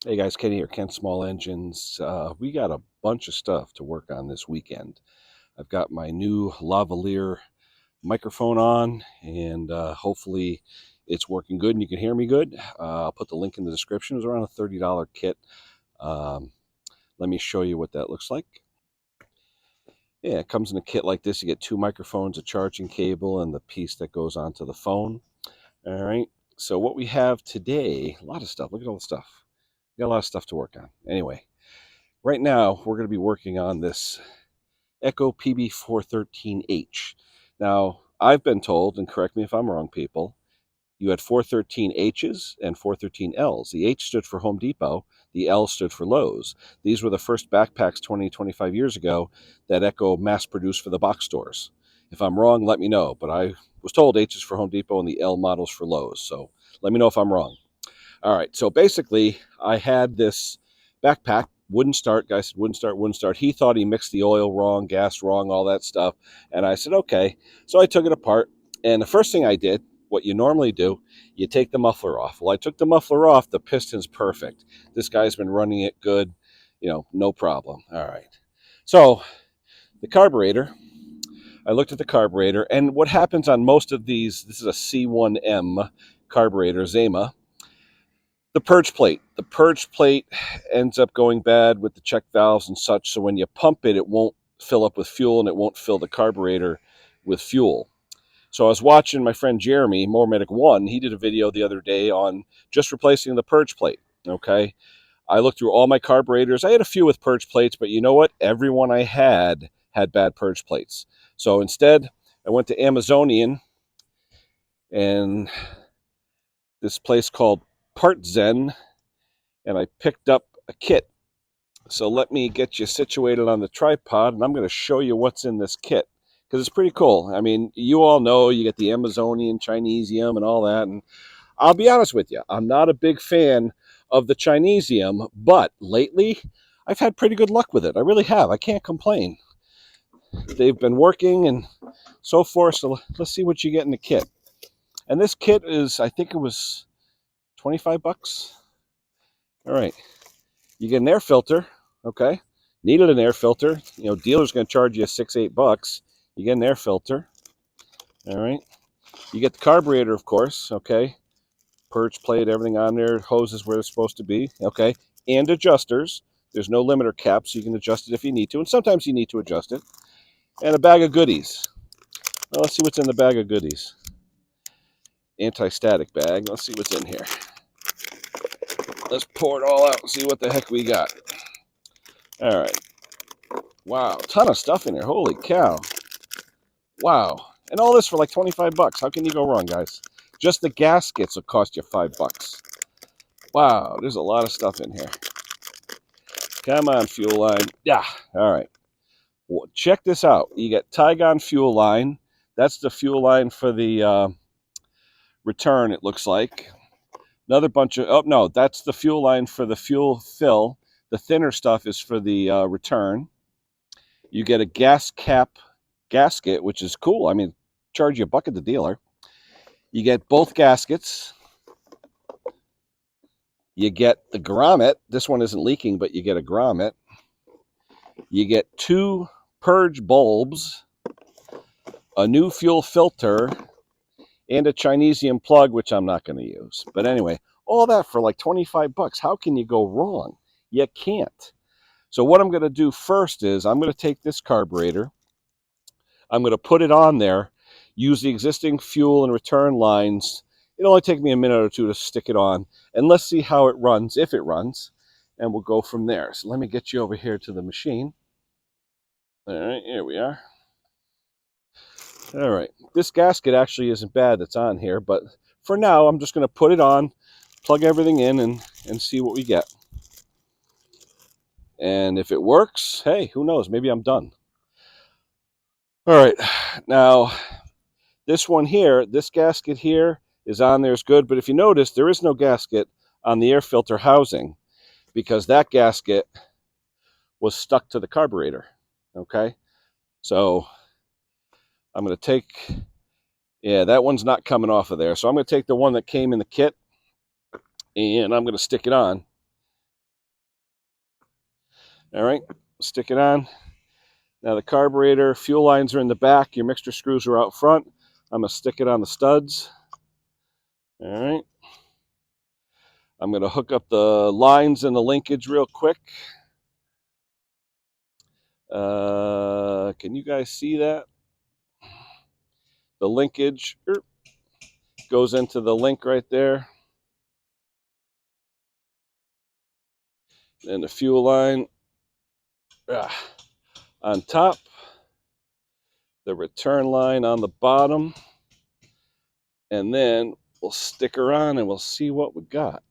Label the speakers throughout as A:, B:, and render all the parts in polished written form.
A: Hey guys, Kenny here, Ken Small Engines. We got a bunch of stuff to work on this weekend. I've got my new lavalier microphone on, and hopefully it's working good and you can hear me good. I'll put the link in the description. It's around a $30 kit. Um, Let me show you what that looks like. Yeah, it comes in a kit like this. You get two microphones, a charging cable, and the piece that goes onto the phone. All right. So what we have today, a lot of stuff. Look at all the stuff. We got a lot of stuff to work on. Anyway. Right now, we're going to be working on this Echo PB413H. Now, I've been told, and correct me if I'm wrong, people, you had 413Hs and 413Ls. The H stood for Home Depot, the L stood for Lowe's. These were the first backpacks 20, 25 years ago that Echo mass produced for the box stores. If I'm wrong, let me know, but I was told H is for Home Depot and the L models for Lowe's, so let me know if I'm wrong. All right, so basically, I had this backpack, wouldn't start. Guy said, wouldn't start. He thought he mixed the oil wrong, gas wrong, all that stuff. And I said, okay. So I took it apart. And the first thing I did, what you normally do, you take the muffler off. Well, I took the muffler off. The piston's perfect. This guy's been running it good, no problem. All right. So the carburetor, I looked at the carburetor. And what happens on most of these, this is a C1M carburetor, Zema. The purge plate. The purge plate ends up going bad with the check valves and such. So when you pump it, it won't fill up with fuel and it won't fill the carburetor with fuel. So I was watching my friend Jeremy, More Medic One. He did a video the other day on just replacing the purge plate. Okay. I looked through all my carburetors. I had a few with purge plates, but you know what? Every one I had bad purge plates. So instead, I went to Amazonian and this place called Part Zen, and I picked up a kit. So let me get you situated on the tripod, and I'm going to show you what's in this kit because it's pretty cool. I mean, you all know you get the Amazonian, Chinesium, and all that. And I'll be honest with you, I'm not a big fan of the Chinesium, but lately I've had pretty good luck with it. I really have. I can't complain. They've been working and so forth. So let's see what you get in the kit. And this kit is, I think it was 25 bucks. All right. You get an air filter, okay? Needed an air filter. Dealer's going to charge you $6-8. You get an air filter, all right? You get the carburetor, of course, okay? Purge plate, everything on there, hoses where they're supposed to be, okay? And adjusters. There's no limiter cap, so you can adjust it if you need to, and sometimes you need to adjust it. And a bag of goodies. Well, let's see what's in the bag of goodies. Anti-static bag. Let's see what's in here. Let's pour it all out and see what the heck we got. All right. Wow, ton of stuff in here. Holy cow. Wow. And all this for like 25 bucks. How can you go wrong, guys? Just the gaskets will cost you $5. Wow, there's a lot of stuff in here. Come on, fuel line. Yeah, all right. Well, check this out. You get Tygon fuel line. That's the fuel line for the return, it looks like. Another bunch of, oh, no, that's the fuel line for the fuel fill. The thinner stuff is for the return. You get a gas cap gasket, which is cool. I mean, charge you $1 at the dealer. You get both gaskets. You get the grommet. This one isn't leaking, but you get a grommet. You get 2 purge bulbs, a new fuel filter, and a Chinesium plug, which I'm not going to use. But anyway, all that for like 25 bucks. How can you go wrong? You can't. So what I'm going to do first is I'm going to take this carburetor. I'm going to put it on there, use the existing fuel and return lines. It'll only take me a minute or two to stick it on, and let's see how it runs, if it runs, and we'll go from there. So let me get you over here to the machine. All right, here we are. All right, this gasket actually isn't bad that's on here, but for now, I'm just going to put it on, plug everything in, and see what we get. And if it works, hey, who knows? Maybe I'm done. All right, now this one here, this gasket here is on there is good, but if you notice, there is no gasket on the air filter housing because that gasket was stuck to the carburetor, okay? So I'm going to take, yeah, that one's not coming off of there. So I'm going to take the one that came in the kit and I'm going to stick it on All right, stick it on. Now the carburetor, fuel lines are in the back. Your mixture screws are out front. I'm going to stick it on the studs. All right. I'm going to hook up the lines and the linkage real quick. Can you guys see that? The linkage goes into the link right there. And the fuel line on top. The return line on the bottom. And then we'll stick her on and we'll see what we got.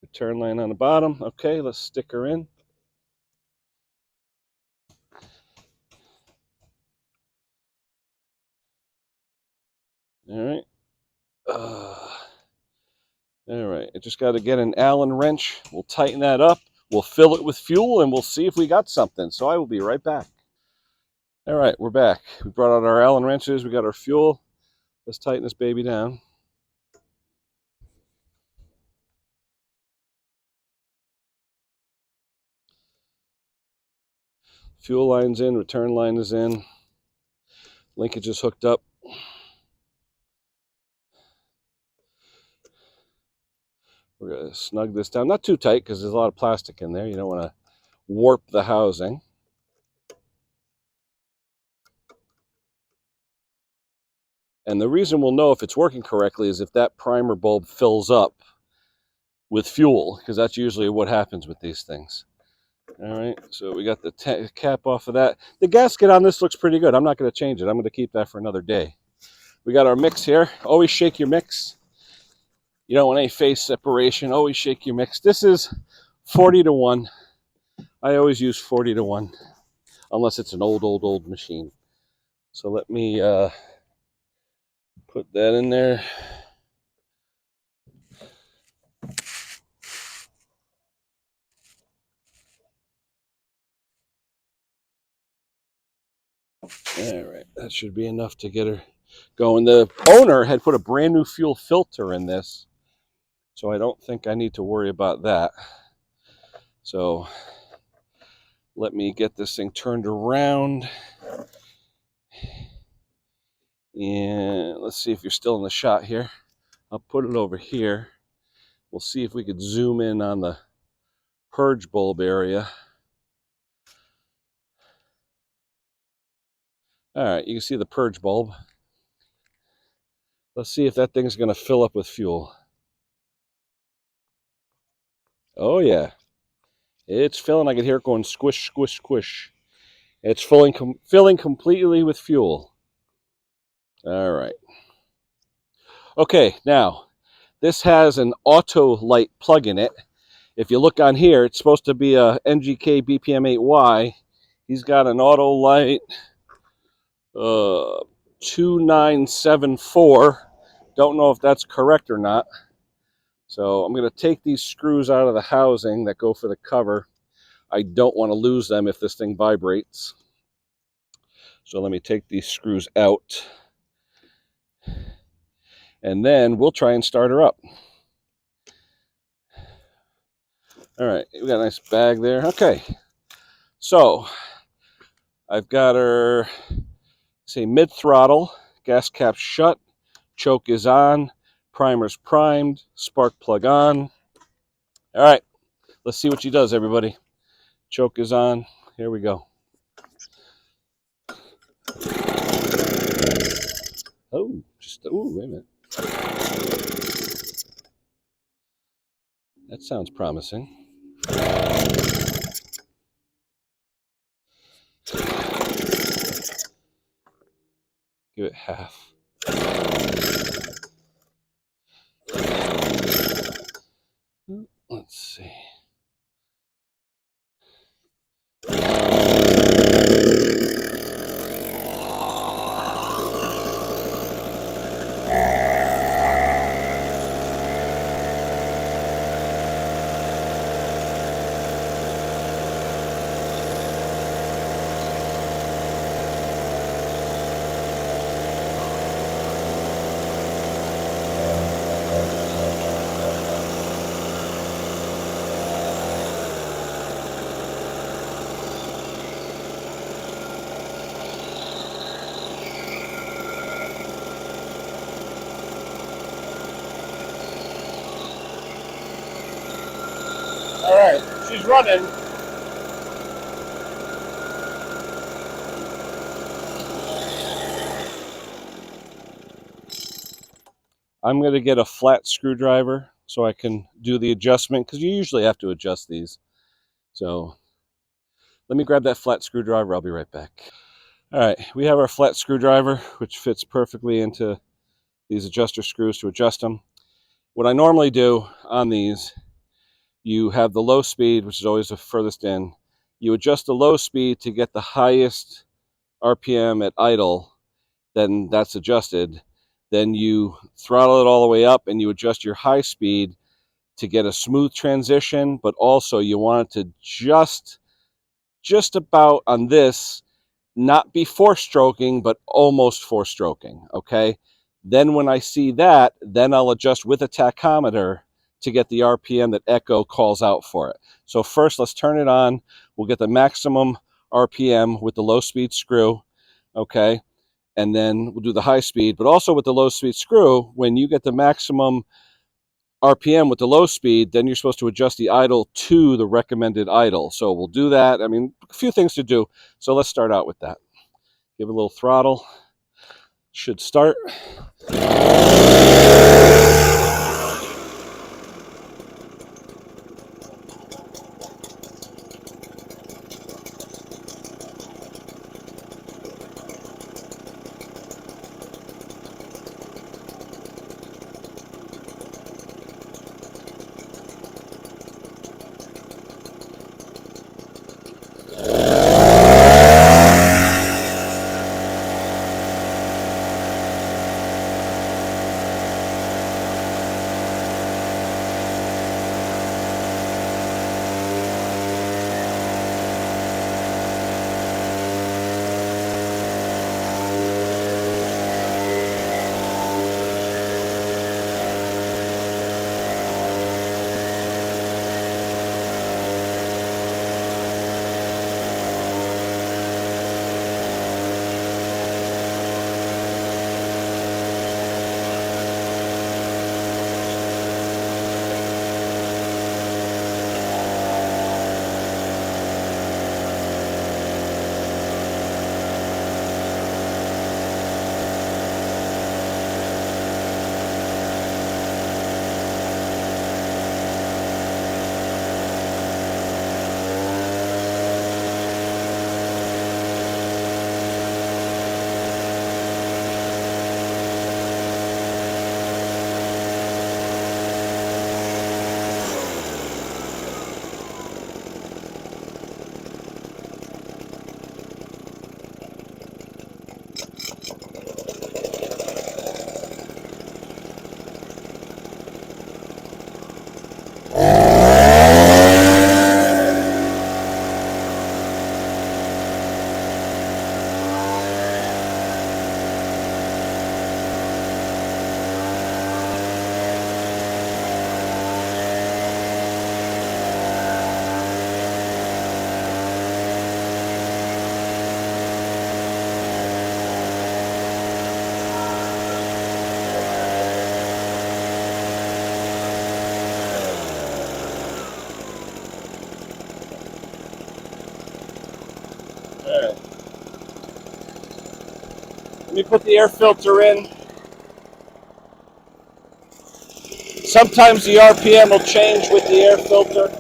A: Return line on the bottom. Okay, let's stick her in. All right. All right, I just got to get an Allen wrench. We'll tighten that up. We'll fill it with fuel and we'll see if we got something. So I will be right back. All right, we're back. We brought out our Allen wrenches. We got our fuel. Let's tighten this baby down. Fuel line's in, return line is in. Linkage is hooked up. We're going to snug this down. Not too tight because there's a lot of plastic in there. You don't want to warp the housing. And the reason we'll know if it's working correctly is if that primer bulb fills up with fuel, because that's usually what happens with these things. All right, so we got the cap off of that. The gasket on this looks pretty good. I'm not going to change it. I'm going to keep that for another day. We got our mix here. Always shake your mix. You don't want any phase separation. Always shake your mix. This is 40 to 1. I always use 40 to 1, unless it's an old machine. So let me put that in there. All right, that should be enough to get her going. The owner had put a brand new fuel filter in this, so I don't think I need to worry about that. So let me get this thing turned around. And let's see if you're still in the shot here. I'll put it over here. We'll see if we could zoom in on the purge bulb area. All right, you can see the purge bulb. Let's see if that thing's going to fill up with fuel. Oh, yeah. It's filling. I can hear it going squish, squish, squish. It's filling completely with fuel. All right. Okay, now, this has an auto light plug in it. If you look on here, it's supposed to be a NGK BPM8Y. He's got an auto light 2974. Don't know if that's correct or not. So I'm going to take these screws out of the housing that go for the cover. I don't want to lose them if this thing vibrates. So let me take these screws out. And then we'll try and start her up. All right, we got a nice bag there. Okay, so I've got her, say, mid-throttle, gas cap shut, choke is on, primer's primed, spark plug on. All right, let's see what she does, everybody. Choke is on. Here we go. Oh, wait a minute. That sounds promising. Give it half. Let's see. All right, she's running. I'm going to get a flat screwdriver so I can do the adjustment, because you usually have to adjust these. So let me grab that flat screwdriver. I'll be right back. All right, we have our flat screwdriver, which fits perfectly into these adjuster screws to adjust them. What I normally do on these, you have the low speed, which is always the furthest in. You adjust the low speed to get the highest RPM at idle, then that's adjusted. Then you throttle it all the way up and you adjust your high speed to get a smooth transition, but also you want it to just about on this, not be four-stroking, but almost four-stroking, okay? Then when I see that, then I'll adjust with a tachometer to get the RPM that Echo calls out for it. So first, let's turn it on. We'll get the maximum RPM with the low-speed screw, okay? And then we'll do the high speed, but also with the low-speed screw, when you get the maximum RPM with the low speed, then you're supposed to adjust the idle to the recommended idle. So we'll do that. I mean, a few things to do. So let's start out with that. Give it a little throttle. Should start. All right. Let me put the air filter in. Sometimes the RPM will change with the air filter.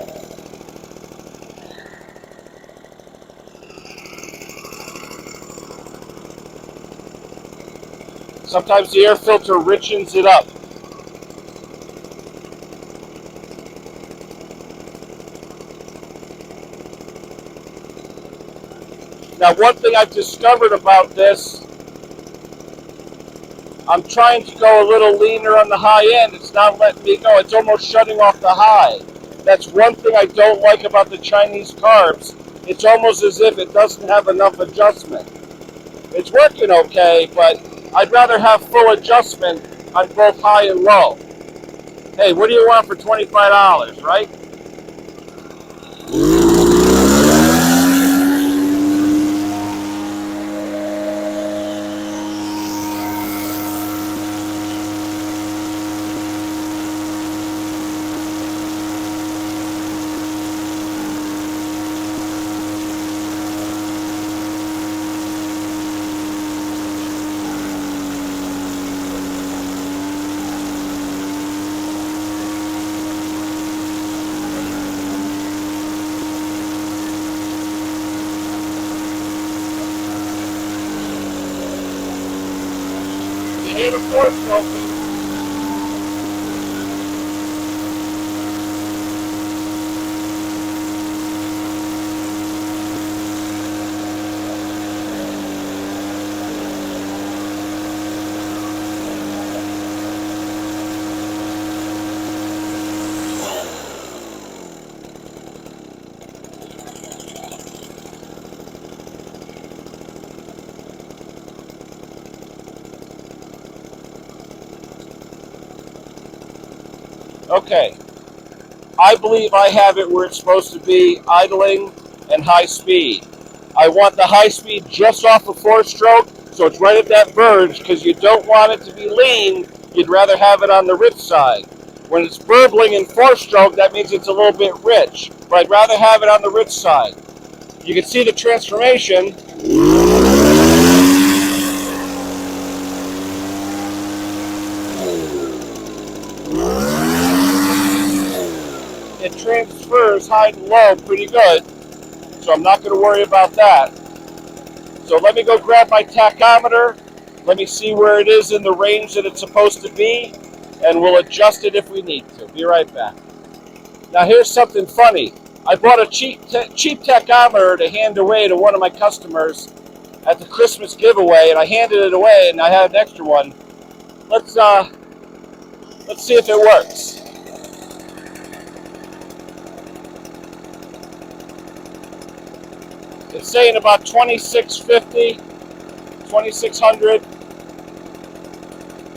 A: Sometimes the air filter richens it up. Now, one thing I've discovered about this, I'm trying to go a little leaner on the high end. It's not letting me go. It's almost shutting off the high. That's one thing I don't like about the Chinese carbs. It's almost as if it doesn't have enough adjustment. It's working okay, but I'd rather have full adjustment on both high and low. Hey, what do you want for $25, right? four-stroke. Okay, I believe I have it where it's supposed to be, idling and high speed. I want the high speed just off the four-stroke, so it's right at that verge, because you don't want it to be lean. You'd rather have it on the rich side. When it's burbling in four-stroke, that means it's a little bit rich, but I'd rather have it on the rich side. You can see the transformation. It transfers high and low pretty good, so I'm not going to worry about that. So let me go grab my tachometer. Let me see where it is in the range that it's supposed to be, and we'll adjust it if we need to. Be right back. Now here's something funny. I bought a cheap tachometer to hand away to one of my customers at the Christmas giveaway, and I handed it away, and I had an extra one. Let's see if it works. It's saying about 2650, 2600,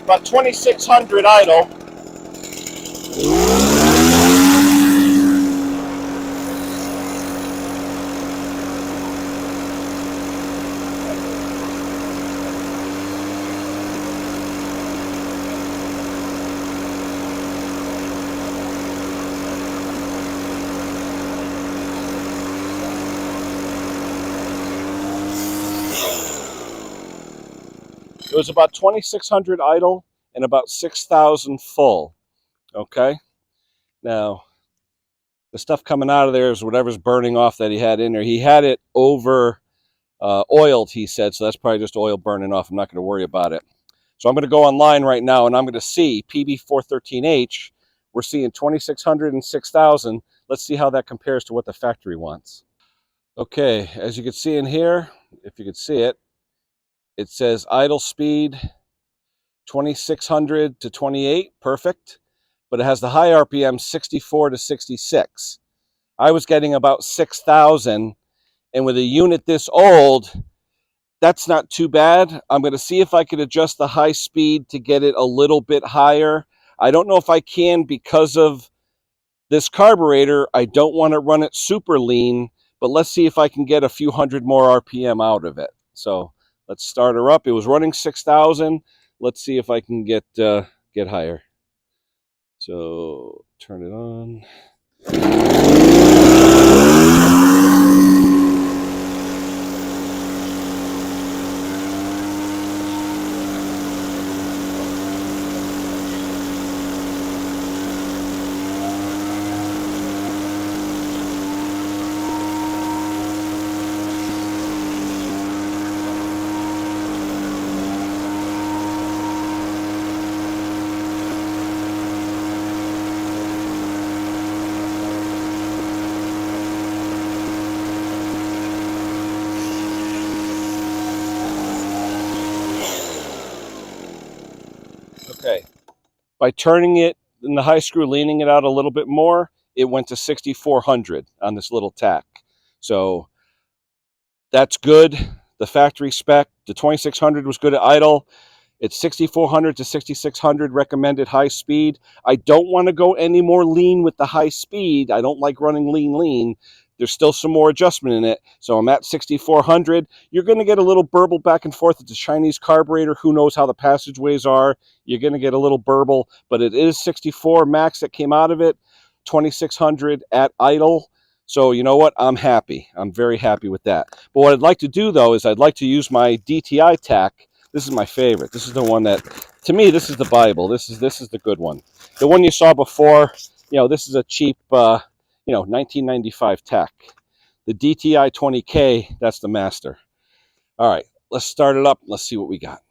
A: about 2600 idle. It was about 2600 idle and about 6,000 full. Okay. Now, the stuff coming out of there is whatever's burning off that he had in there. He had it over oiled, he said, so that's probably just oil burning off. I'm not going to worry about it. So I'm going to go online right now, and I'm going to see PB413H. We're seeing 2600 and 6,000. Let's see how that compares to what the factory wants. Okay, as you can see in here, if you can see it, it says idle speed 2600 to 28, perfect. But it has the high RPM 64 to 66. I was getting about 6,000, and with a unit this old, that's not too bad. I'm going to see if I could adjust the high speed to get it a little bit higher. I don't know if I can because of this carburetor. I don't want to run it super lean, but let's see if I can get a few hundred more RPM out of it. So let's start her up. It was running 6,000. Let's see if I can get higher. So turn it on. Okay, by turning it in the high screw, leaning it out a little bit more, it went to 6,400 on this little tack. So that's good. The factory spec, the 2600 was good at idle. It's 6,400 to 6,600 recommended high speed. I don't want to go any more lean with the high speed. I don't like running lean. There's still some more adjustment in it. So I'm at 6,400. You're going to get a little burble back and forth. It's a Chinese carburetor. Who knows how the passageways are? You're going to get a little burble, but it is 64 max that came out of it, 2,600 at idle. So you know what? I'm happy. I'm very happy with that. But what I'd like to do, though, is I'd like to use my DTI tack. This is my favorite. This is the one that, to me, this is the Bible. This is the good one. The one you saw before, this is a cheap, 1995 tack. The DTI 20K, that's the master. All right, let's start it up. Let's see what we got.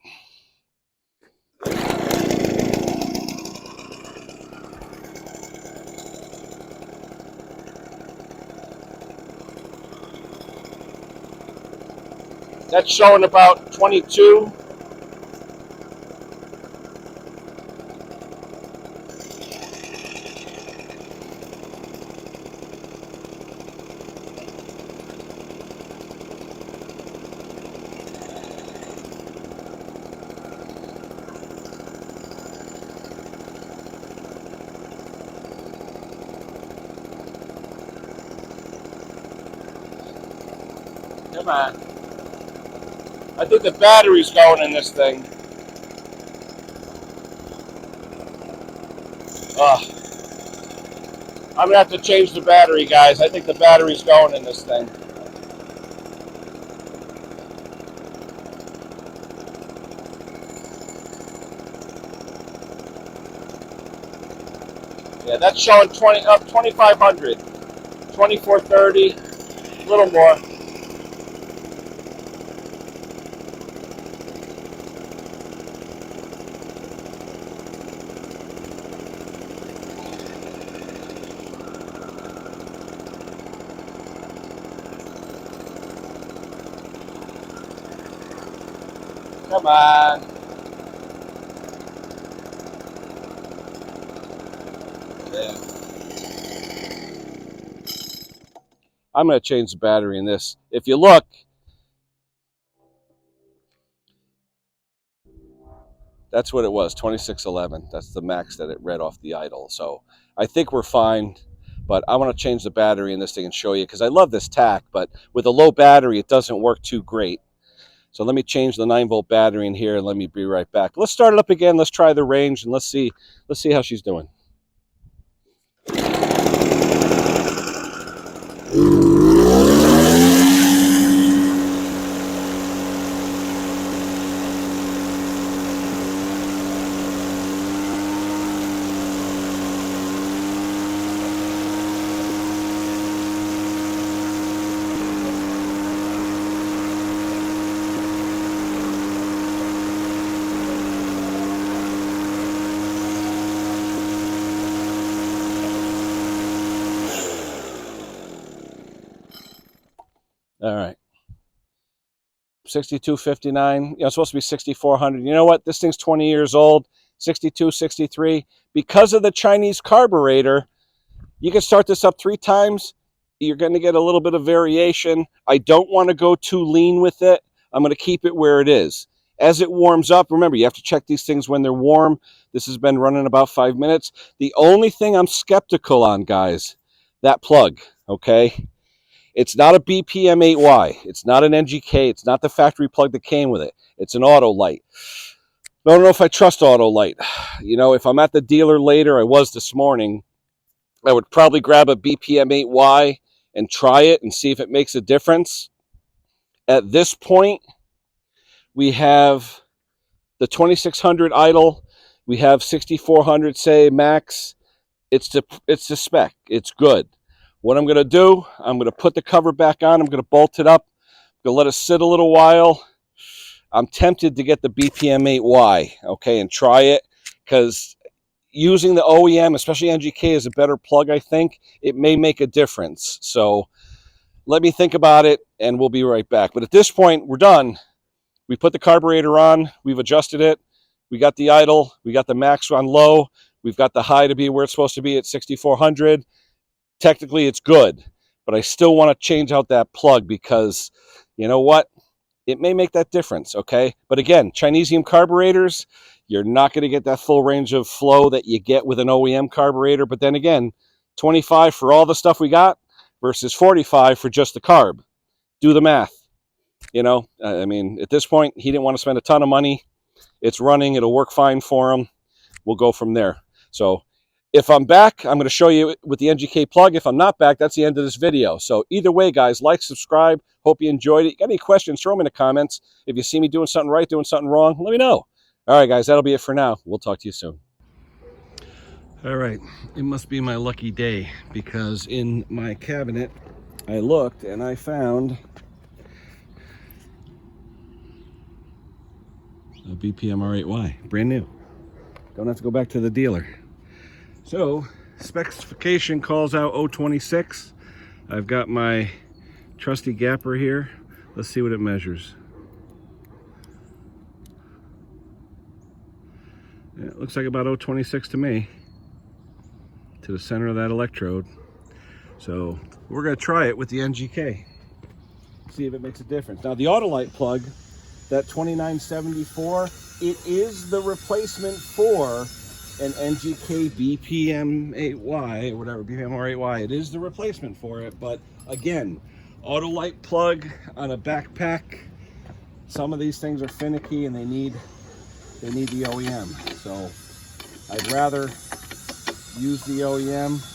A: That's showing about 22. Come on. I think the battery's going in this thing. I'm gonna have to change the battery, guys. I think the battery's going in this thing. Yeah, that's showing 2,500, 2,430, a little more. Come on. Yeah. I'm going to change the battery in this. If you look, that's what it was, 2611. That's the max that it read off the idle. So I think we're fine, but I want to change the battery in this thing and show you, because I love this tack, but with a low battery, it doesn't work too great. So let me change the 9-volt battery in here and let me be right back. Let's start it up again. Let's try the range and let's see how she's doing. All right. 6259, it's supposed to be 6400. You know what? This thing's 20 years old, 62, 63. Because of the Chinese carburetor, you can start this up 3 times. You're going to get a little bit of variation. I don't want to go too lean with it. I'm going to keep it where it is. As it warms up, remember, you have to check these things when they're warm. This has been running about 5 minutes. The only thing I'm skeptical on, guys, that plug, okay? It's not a BPM8Y. It's not an NGK. It's not the factory plug that came with it. It's an auto light. I don't know if I trust auto light. You know, if I'm at the dealer later, I was this morning, I would probably grab a BPM8Y and try it and see if it makes a difference. At this point, we have the 2600 idle. We have 6400, say, max. It's the spec. It's good. What I'm going to do, I'm going to put the cover back on. I'm going to bolt it up. I'm going to let it sit a little while. I'm tempted to get the BPM8Y, okay, and try it, because using the OEM, especially NGK, is a better plug, I think. It may make a difference. So let me think about it, and we'll be right back. But at this point, we're done. We put the carburetor on. We've adjusted it. We got the idle. We got the max on low. We've got the high to be where it's supposed to be at 6400. Technically, it's good, but I still want to change out that plug because, you know what? It may make that difference, okay? But again, Chinesium carburetors, you're not going to get that full range of flow that you get with an OEM carburetor. But then again, 25 for all the stuff we got versus 45 for just the carb. Do the math. You know, I mean, at this point, he didn't want to spend a ton of money. It's running. It'll work fine for him. We'll go from there. So if I'm back, I'm going to show you with the NGK plug. If I'm not back, that's the end of this video. So either way, guys, like, subscribe. Hope you enjoyed it. Got any questions, throw them in the comments. If you see me doing something right, doing something wrong, let me know. All right, guys, that'll be it for now. We'll talk to you soon. All right, it must be my lucky day, because in my cabinet, I looked and I found a BPM R8Y, brand new. Don't have to go back to the dealer. So, specification calls out 026. I've got my trusty gapper here. Let's see what it measures. Yeah, it looks like about 0.26 to me, to the center of that electrode. So we're going to try it with the NGK, see if it makes a difference. Now the Autolite plug, that 2974, it is the replacement for an NGK BPM8Y or whatever, BPM8Y. It is the replacement for it, but again, Autolite plug on a backpack. Some of these things are finicky and they need the OEM. So I'd rather use the OEM.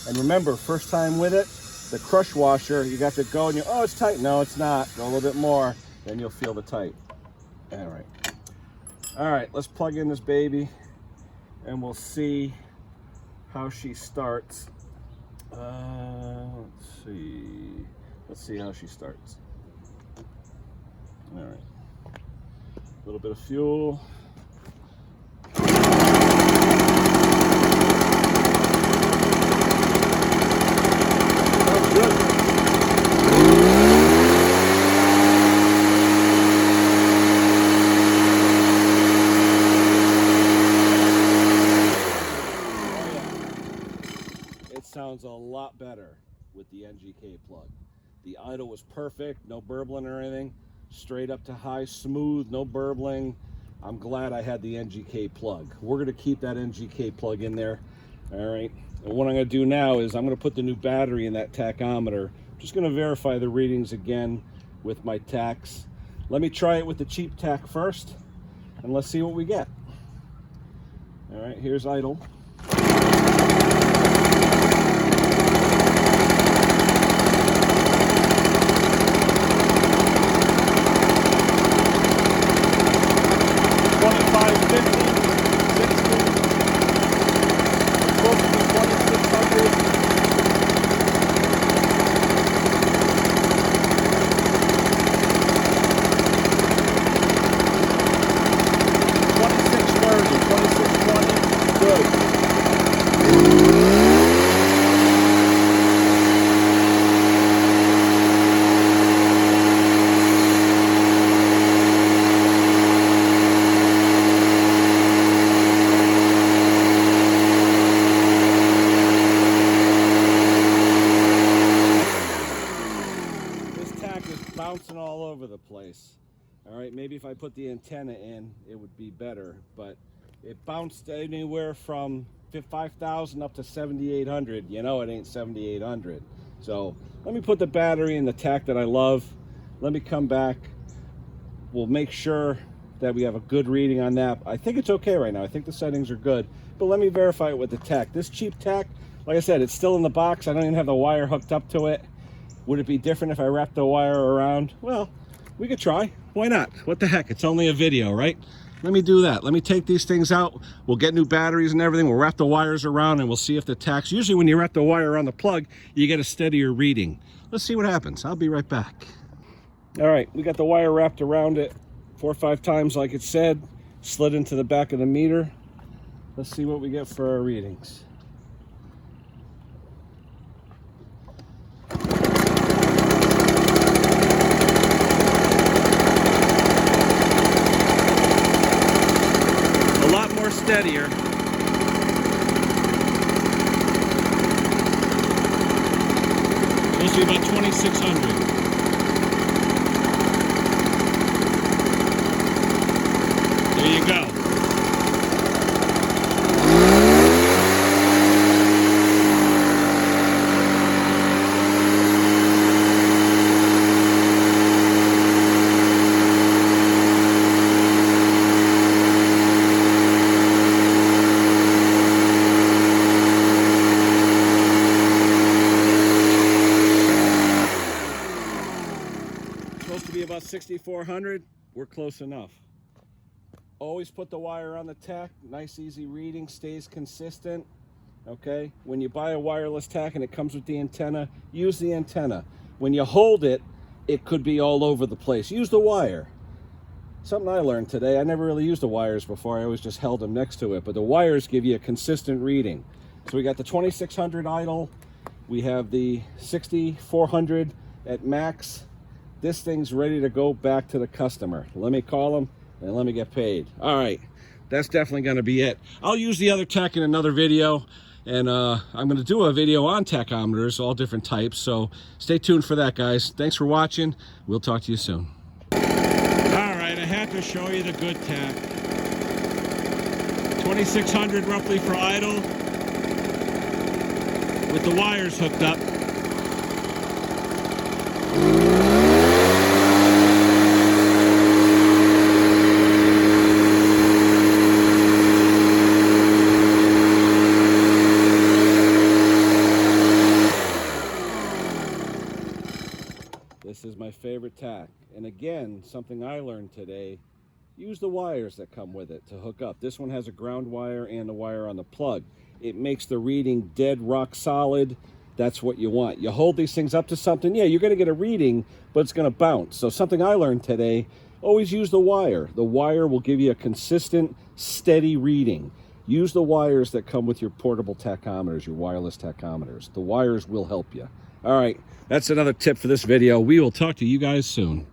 A: And remember, first time with it, the crush washer, you got to go and oh, it's tight. No, it's not. Go a little bit more, then you'll feel the tight. All right, let's plug in this baby and we'll see how she starts. Let's see how she starts. All right, a little bit of fuel. Sounds a lot better with the NGK plug. The idle was perfect, no burbling or anything, straight up to high, smooth, no burbling. I'm glad I had the NGK plug. We're going to keep that NGK plug in there. All right, and what I'm going to do now is I'm going to put the new battery in that tachometer. Just going to verify the readings again with my tachs. Let me try it with the cheap tach first and let's see what we get. All right, here's idle. 2620, good. Bouncing all over the place. All right, maybe if I put the antenna in, it would be better, but it bounced anywhere from 5,000 up to 7,800. You know, it ain't 7,800. So let me put the battery in the tach that I love. Let me come back. We'll make sure that we have a good reading on that. I think it's okay right now. I think the settings are good, but let me verify it with the tach. This cheap tach, like I said, it's still in the box. I don't even have the wire hooked up to it. Would it be different if I wrapped the wire around? Well, we could try. Why not? What the heck? It's only a video, right? Let me do that. Let me take these things out. We'll get new batteries and everything. We'll wrap the wires around and we'll see if the tachs, usually when you wrap the wire around the plug, you get a steadier reading. Let's see what happens. I'll be right back. All right, we got the wire wrapped around it 4 or 5 times like it said, slid into the back of the meter. Let's see what we get for our readings. Steadier. Supposed to be about 2,600. There you go. Supposed to be about 6,400. We're close enough. Always put the wire on the tach. Nice easy reading, stays consistent. Okay, when you buy a wireless tach and it comes with the antenna, use the antenna. When you hold it, it could be all over the place. Use the wire. Something I learned today, I never really used the wires before. I always just held them next to it, but the wires give you a consistent reading. So we got the 2,600 idle. We have the 6,400 at max. This thing's ready to go back to the customer. Let me call them and let me get paid. All right, that's definitely going to be it. I'll use the other tech in another video, and I'm going to do a video on tachometers, all different types, so stay tuned for that, guys. Thanks for watching. We'll talk to you soon. All right, I had to show you the good tach. 2600 roughly for idle, with the wires hooked up. This is my favorite tach. And again, something I learned today, use the wires that come with it to hook up. This one has a ground wire and a wire on the plug. It makes the reading dead rock solid. That's what you want. You hold these things up to something, yeah, you're going to get a reading, but it's going to bounce. So something I learned today, always use the wire. The wire will give you a consistent, steady reading. Use the wires that come with your portable tachometers, your wireless tachometers. The wires will help you. All right, that's another tip for this video. We will talk to you guys soon.